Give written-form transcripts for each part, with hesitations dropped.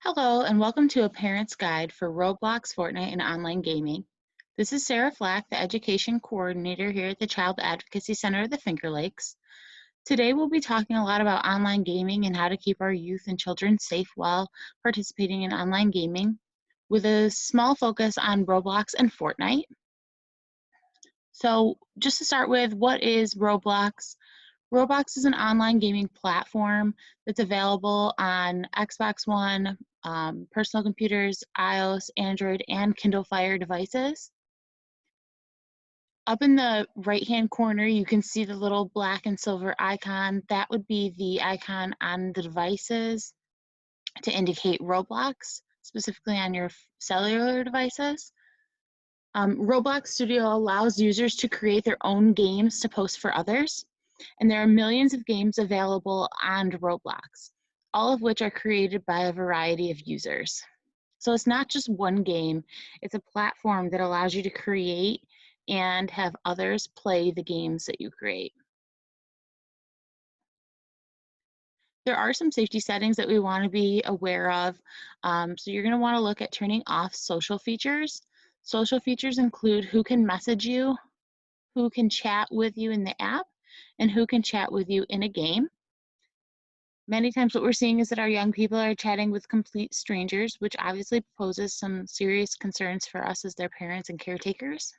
Hello, and welcome to a parent's guide for Roblox, Fortnite, and online gaming. This is Sara Flack, the Education Coordinator here at the Child Advocacy Center of the Finger Lakes. Today we'll be talking a lot about online gaming and how to keep our youth and children safe while participating in online gaming, with a small focus on Roblox and Fortnite. So just to start with, what is Roblox? Roblox is an online gaming platform that's available on Xbox One, personal computers, iOS, Android, and Kindle Fire devices. Up in the right-hand corner, you can see the little black and silver icon. That would be the icon on the devices to indicate Roblox, specifically on your cellular devices. Roblox Studio allows users to create their own games to post for others. And there are millions of games available on Roblox, all of which are created by a variety of users. So it's not just one game, it's a platform that allows you to create and have others play the games that you create. There are some safety settings that we want to be aware of. So you're going to want to look at turning off social features. Social features include who can message you, who can chat with you in the app, and who can chat with you in a game. Many times what we're seeing is that our young people are chatting with complete strangers, which obviously poses some serious concerns for us as their parents and caretakers.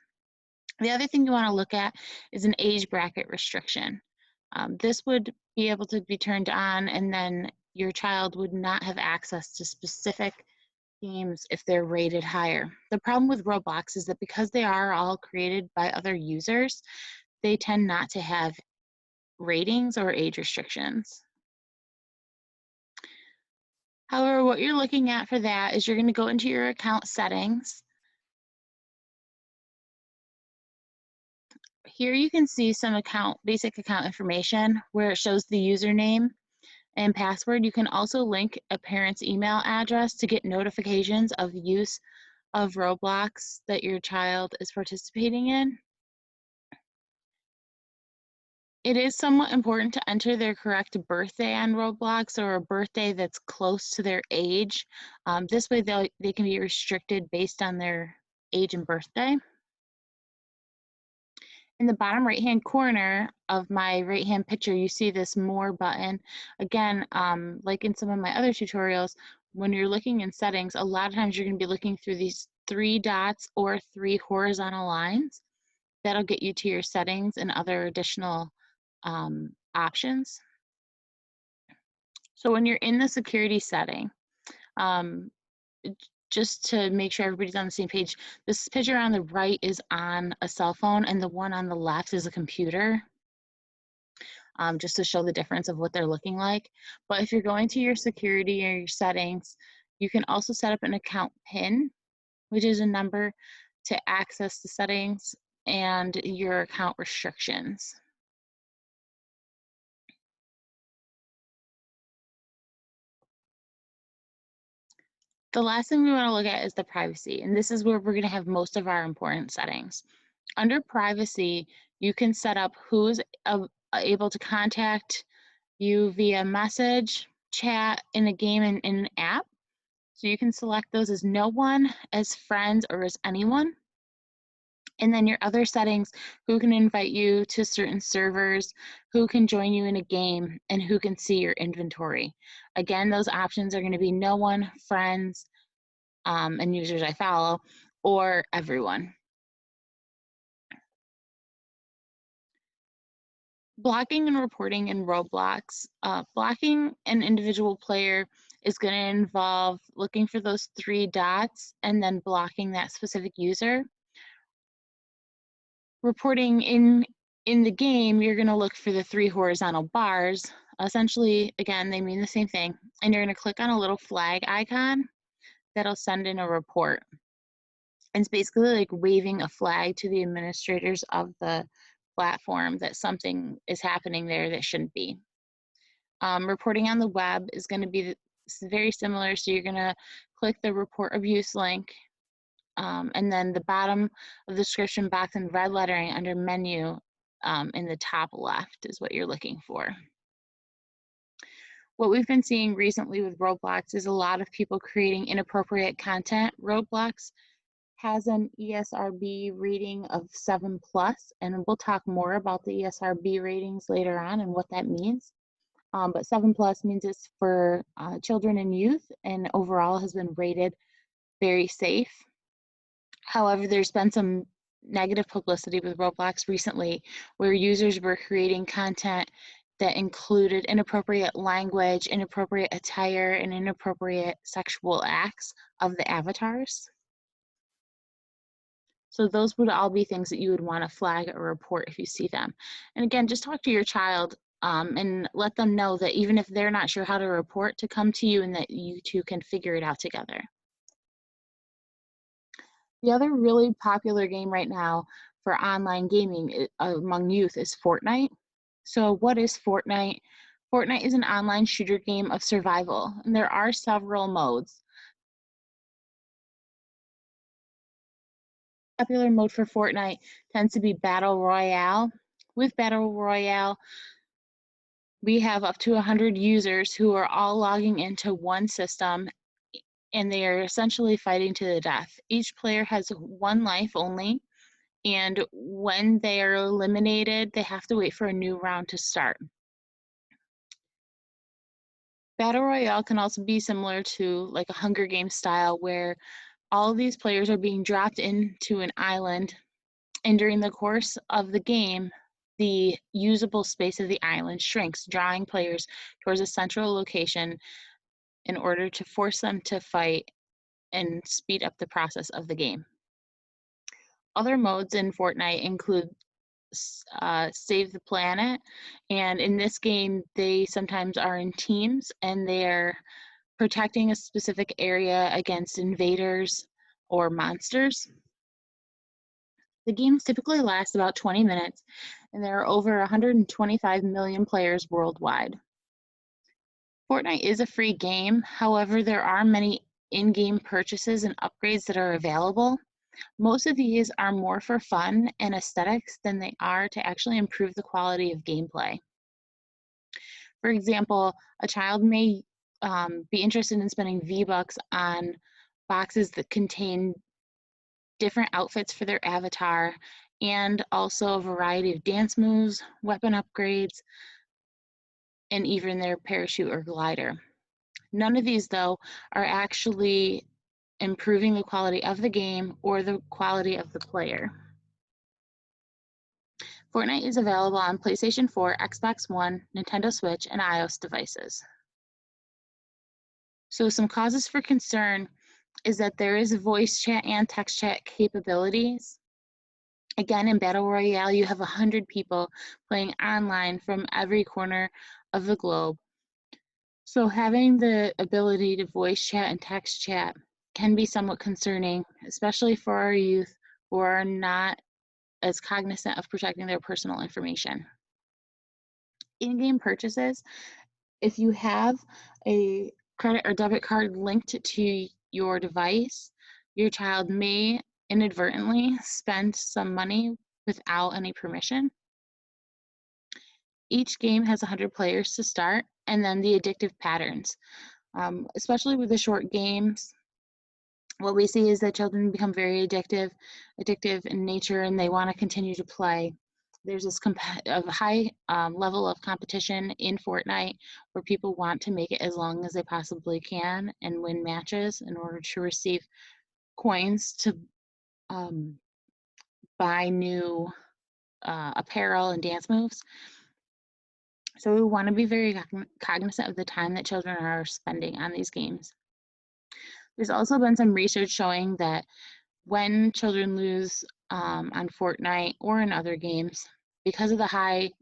The other thing you want to look at is an age bracket restriction. This would be able to be turned on, and then your child would not have access to specific games if they're rated higher. The problem with Roblox is that because they are all created by other users, they tend not to have ratings or age restrictions. However, what you're looking at for that is you're going to go into your account settings. Here you can see some basic account information where it shows the username and password. You can also link a parent's email address to get notifications of use of Roblox that your child is participating in. It is somewhat important to enter their correct birthday on Roblox, or a birthday that's close to their age. This way they can be restricted based on their age and birthday. In the bottom right-hand corner of my right-hand picture, you see this More button. Again, like in some of my other tutorials, when you're looking in settings, a lot of times you're going to be looking through these 3 dots or 3 horizontal lines. That'll get you to your settings and other additional options. So when you're in the security setting, um, just to make sure everybody's on the same page, this picture on the right is on a cell phone and the one on the left is a computer, just to show the difference of what they're looking like. But if you're going to your security or your settings, you can also set up an account PIN, which is a number to access the settings and your account restrictions. The last thing we want to look at is the privacy, and this is where we're going to have most of our important settings. Under privacy, you can set up who's able to contact you via message, chat, in a game, and in an app. So you can select those as no one, as friends, or as anyone. And then your other settings, who can invite you to certain servers, who can join you in a game, and who can see your inventory. Again, those options are going to be no one, friends, and users I follow, or everyone. Blocking and reporting in Roblox. Blocking an individual player is going to involve looking for those 3 dots and then blocking that specific user. Reporting in the game, you're going to look for the 3 horizontal bars. Essentially, again, they mean the same thing. And you're going to click on a little flag icon that'll send in a report. And it's basically like waving a flag to the administrators of the platform that something is happening there that shouldn't be. Reporting on the web is going to be very similar. So you're going to click the report abuse link, and then the bottom of the description box in red lettering under menu in the top left is what you're looking for. What we've been seeing recently with Roblox is a lot of people creating inappropriate content. Roblox has an ESRB rating of 7 plus, and we'll talk more about the ESRB ratings later on and what that means. But 7 plus means it's for children and youth, and overall has been rated very safe. However, there's been some negative publicity with Roblox recently where users were creating content that included inappropriate language, inappropriate attire, and inappropriate sexual acts of the avatars. So those would all be things that you would want to flag or report if you see them. And again, just talk to your child and let them know that even if they're not sure how to report, to come to you and that you two can figure it out together. The other really popular game right now for online gaming among youth is Fortnite. So what is Fortnite? Fortnite is an online shooter game of survival, and there are several modes. Popular mode for Fortnite tends to be Battle Royale. With Battle Royale, we have up to 100 users who are all logging into one system, and they are essentially fighting to the death. Each player has one life only, and when they are eliminated, they have to wait for a new round to start. Battle Royale can also be similar to like a Hunger Games style where all of these players are being dropped into an island, and during the course of the game, the usable space of the island shrinks, drawing players towards a central location in order to force them to fight and speed up the process of the game. Other modes in Fortnite include Save the Planet, and in this game, they sometimes are in teams and they're protecting a specific area against invaders or monsters. The games typically last about 20 minutes, and there are over 125 million players worldwide. Fortnite is a free game, however, there are many in-game purchases and upgrades that are available. Most of these are more for fun and aesthetics than they are to actually improve the quality of gameplay. For example, a child may be interested in spending V-Bucks on boxes that contain different outfits for their avatar and also a variety of dance moves, weapon upgrades, and even their parachute or glider. None of these, though, are actually improving the quality of the game or the quality of the player. Fortnite is available on PlayStation 4, Xbox One, Nintendo Switch, and iOS devices. So some causes for concern is that there is voice chat and text chat capabilities. Again, in Battle Royale, you have 100 people playing online from every corner of the globe. So having the ability to voice chat and text chat can be somewhat concerning, especially for our youth who are not as cognizant of protecting their personal information. In-game purchases, if you have a credit or debit card linked to your device, your child may inadvertently spend some money without any permission. Each game has 100 players to start, and then the addictive patterns. Especially with the short games, what we see is that children become very addictive in nature, and they want to continue to play. There's this high level of competition in Fortnite where people want to make it as long as they possibly can and win matches in order to receive coins to buy new apparel and dance moves. So we want to be very cognizant of the time that children are spending on these games. There's also been some research showing that when children lose on Fortnite or in other games, because of the high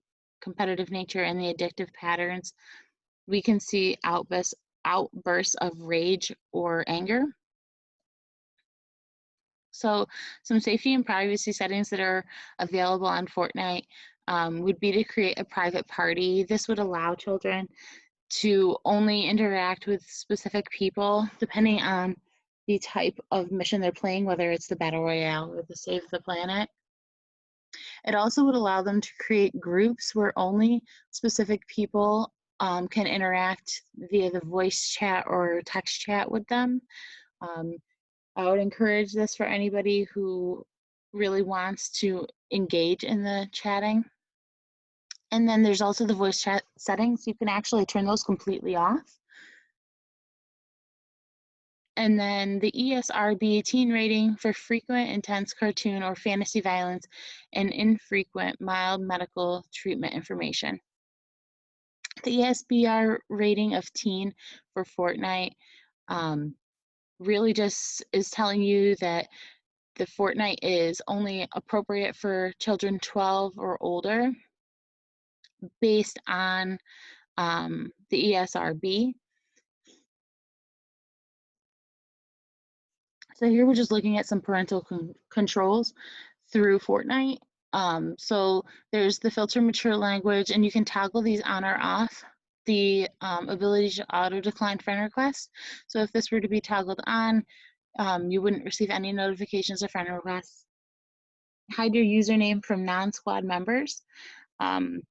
competitive nature and the addictive patterns, we can see outbursts of rage or anger. So some safety and privacy settings that are available on Fortnite would be to create a private party. This would allow children to only interact with specific people depending on the type of mission they're playing, whether it's the Battle Royale or the Save the Planet. It also would allow them to create groups where only specific people can interact via the voice chat or text chat with them. Um, I would encourage this for anybody who really wants to engage in the chatting. And then there's also the voice chat settings. You can actually turn those completely off. And then the ESRB teen rating for frequent, intense cartoon or fantasy violence and infrequent mild medical treatment information. The ESBR rating of teen for Fortnite really just is telling you that the Fortnite is only appropriate for children 12 or older based on the ESRB. So here we're just looking at some parental controls through Fortnite. So there's the filter mature language, and you can toggle these on or off. The ability to auto decline friend requests. So if this were to be toggled on, you wouldn't receive any notifications of friend requests. Hide your username from non-squad members. And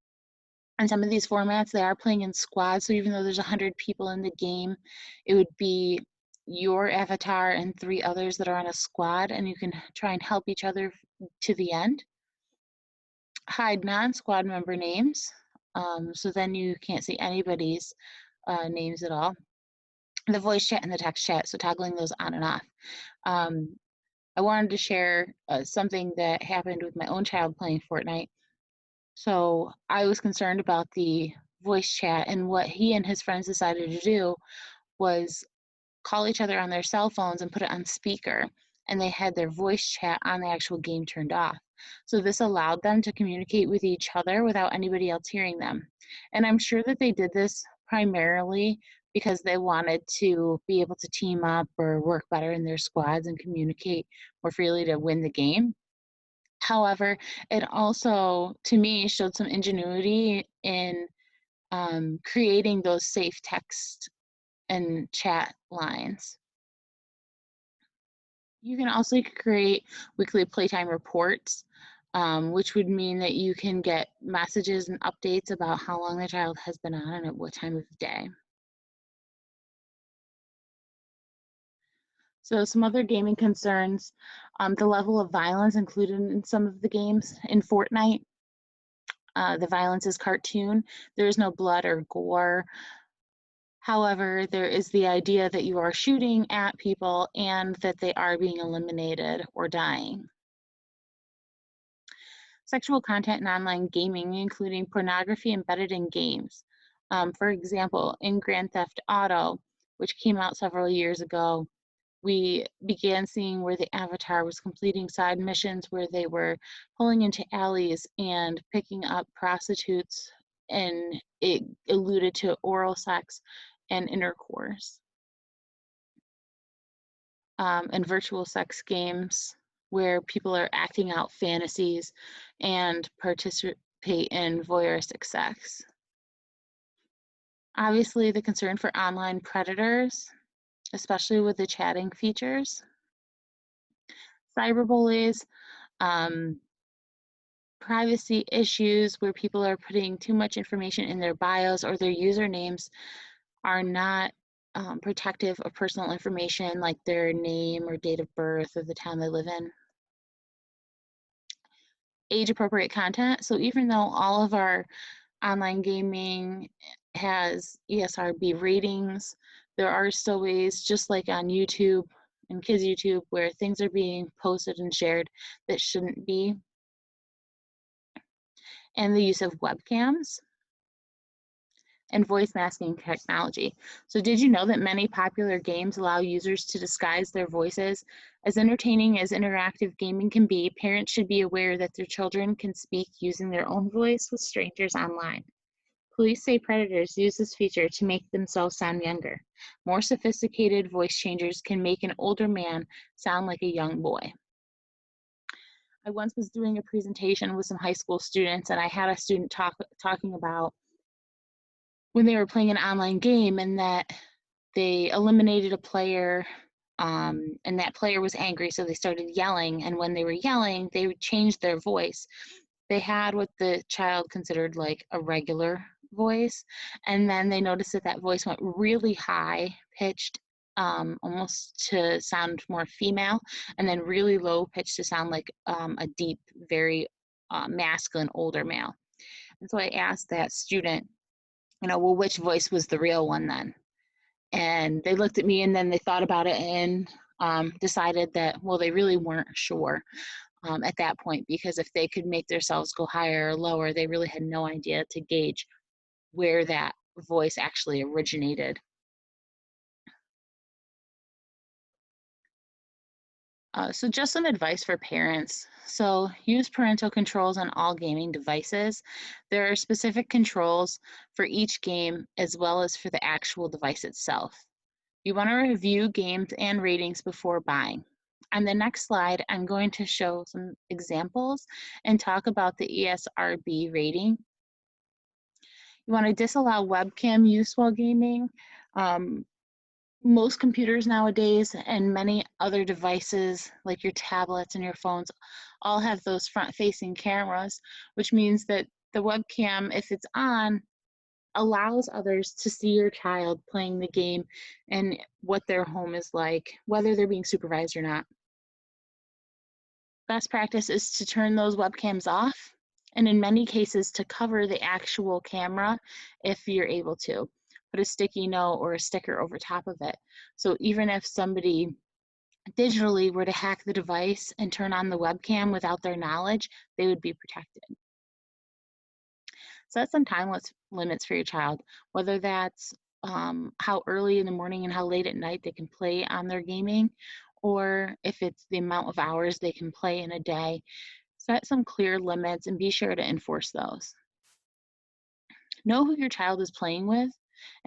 some of these formats, they are playing in squads, so even though there's 100 people in the game, it would be your avatar and 3 others that are on a squad, and you can try and help each other to the end. Hide non-squad member names, so then you can't see anybody's names at all. The voice chat and the text chat, so toggling those on and off. I wanted to share something that happened with my own child playing Fortnite. So I was concerned about the voice chat, and what he and his friends decided to do was call each other on their cell phones and put it on speaker, and they had their voice chat on the actual game turned off. So this allowed them to communicate with each other without anybody else hearing them. And I'm sure that they did this primarily because they wanted to be able to team up or work better in their squads and communicate more freely to win the game. However, it also, to me, showed some ingenuity in creating those safe text and chat lines. You can also create weekly playtime reports, which would mean that you can get messages and updates about how long the child has been on and at what time of day. So some other gaming concerns, the level of violence included in some of the games. In Fortnite, the violence is cartoon. There is no blood or gore. However, there is the idea that you are shooting at people and that they are being eliminated or dying. Sexual content in online gaming, including pornography embedded in games. For example, in Grand Theft Auto, which came out several years ago, we began seeing where the avatar was completing side missions where they were pulling into alleys and picking up prostitutes, and it alluded to oral sex and intercourse. And virtual sex games where people are acting out fantasies and participate in voyeuristic sex. Obviously, the concern for online predators, especially with the chatting features. Cyberbullies, privacy issues where people are putting too much information in their bios or their usernames are not protective of personal information like their name or date of birth or the town they live in. Age-appropriate content. So even though all of our online gaming has ESRB ratings, there are still ways, just like on YouTube and kids YouTube, where things are being posted and shared that shouldn't be. And the use of webcams and voice masking technology. So did you know that many popular games allow users to disguise their voices? As entertaining as interactive gaming can be, parents should be aware that their children can speak using their own voice with strangers online. Police say predators use this feature to make themselves sound younger. More sophisticated voice changers can make an older man sound like a young boy. I once was doing a presentation with some high school students, and I had a student talking about when they were playing an online game and that they eliminated a player, and that player was angry, so they started yelling, and when they were yelling, they would change their voice. They had what the child considered like a regular voice, and then they noticed that that voice went really high pitched, almost to sound more female, and then really low pitched to sound like a deep, very masculine older male. And so I asked that student, well, which voice was the real one then? And they looked at me and then they thought about it and decided that, well, they really weren't sure at that point, because if they could make themselves go higher or lower, they really had no idea to gauge where that voice actually originated. So just some advice for parents. So use parental controls on all gaming devices. There are specific controls for each game as well as for the actual device itself. You want to review games and ratings before buying. On the next slide, I'm going to show some examples and talk about the ESRB rating. You want to disallow webcam use while gaming. Most computers nowadays and many other devices like your tablets and your phones all have those front-facing cameras, which means that the webcam, if it's on, allows others to see your child playing the game and what their home is like, whether they're being supervised or not. Best practice is to turn those webcams off, and in many cases to cover the actual camera if you're able to. Put a sticky note or a sticker over top of it. So even if somebody digitally were to hack the device and turn on the webcam without their knowledge, they would be protected. Set some time limits for your child, whether that's how early in the morning and how late at night they can play on their gaming, or if it's the amount of hours they can play in a day. Set some clear limits and be sure to enforce those. Know who your child is playing with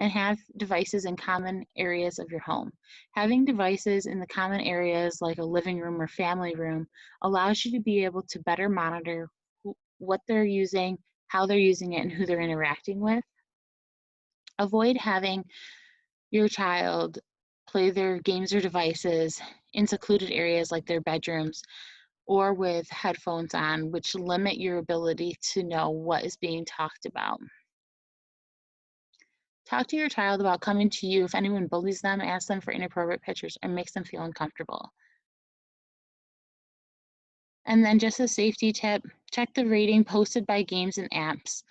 and have devices in common areas of your home. Having devices in the common areas like a living room or family room allows you to be able to better monitor what they're using, how they're using it, and who they're interacting with. Avoid having your child play their games or devices in secluded areas like their bedrooms or with headphones on, which limit your ability to know what is being talked about. Talk to your child about coming to you if anyone bullies them, ask them for inappropriate pictures, or makes them feel uncomfortable. And then just a safety tip, check the rating posted by games and apps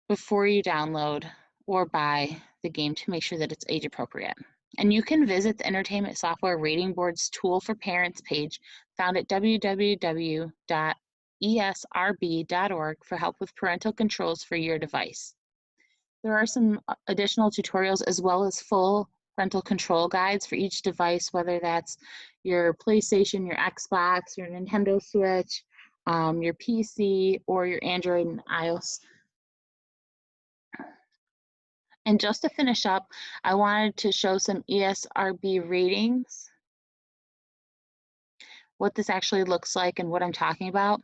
before you download or buy the game to make sure that it's age appropriate. And you can visit the Entertainment Software Rating Board's Tool for Parents page found at www.esrb.org for help with parental controls for your device. There are some additional tutorials as well as full parental control guides for each device, whether that's your PlayStation, your Xbox, your Nintendo Switch, your PC, or your Android and iOS. And just to finish up, I wanted to show some ESRB ratings, what this actually looks like and what I'm talking about.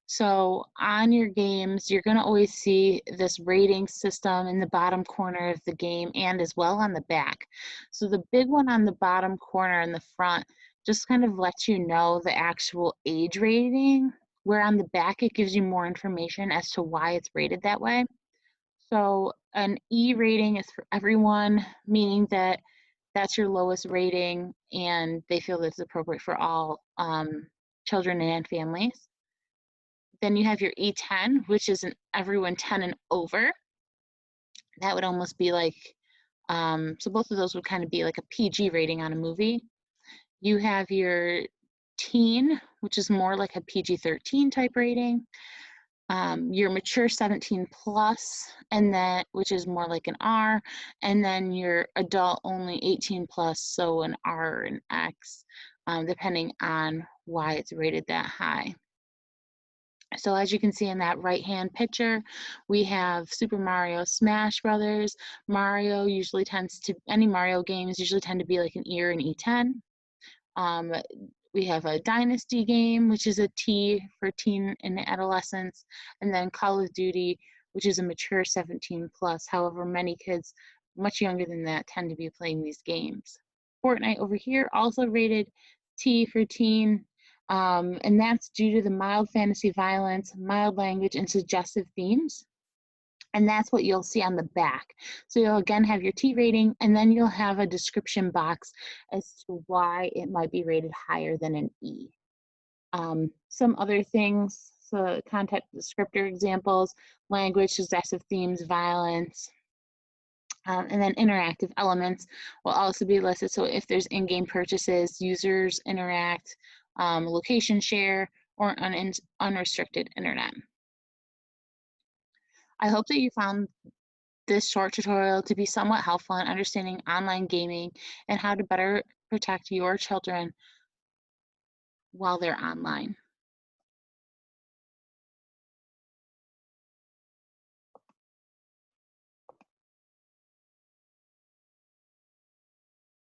So on your games, you're going to always see this rating system in the bottom corner of the game and as well on the back. So the big one on the bottom corner in the front just kind of lets you know the actual age rating, where on the back it gives you more information as to why it's rated that way. So an E rating is for everyone, meaning that that's your lowest rating and they feel that it's appropriate for all children and families. Then you have your E10, which is an everyone 10 and over. That would almost be like, so both of those would kind of be like a PG rating on a movie. You have your teen, which is more like a PG-13 type rating. Your mature 17 plus, and then which is more like an R, and then your adult only 18 plus, so an R or an X, depending on why it's rated that high. So as you can see in that right-hand picture, we have Super Mario Smash Brothers. Mario usually tends to, any Mario games usually tend to be like an E or an E10. We have a Dynasty game, which is a T for teen and adolescents, and then Call of Duty, which is a mature 17 plus. However, many kids much younger than that tend to be playing these games. Fortnite over here, also rated T for teen, and that's due to the mild fantasy violence, mild language, and suggestive themes. And that's what you'll see on the back. So you'll again have your T rating, and then you'll have a description box as to why it might be rated higher than an E. Some other things, so content descriptor examples, language, suggestive themes, violence, and then interactive elements will also be listed. So if there's in-game purchases, users interact, location share, or unrestricted internet. I hope that you found this short tutorial to be somewhat helpful in understanding online gaming and how to better protect your children while they're online.